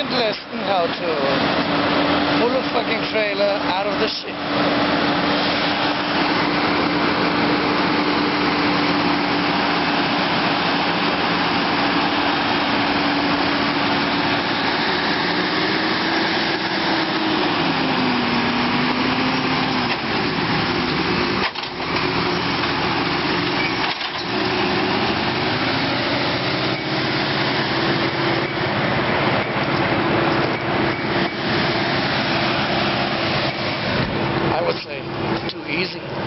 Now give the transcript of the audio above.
second lesson how to pull a fucking trailer out of the shit. I would say too easy.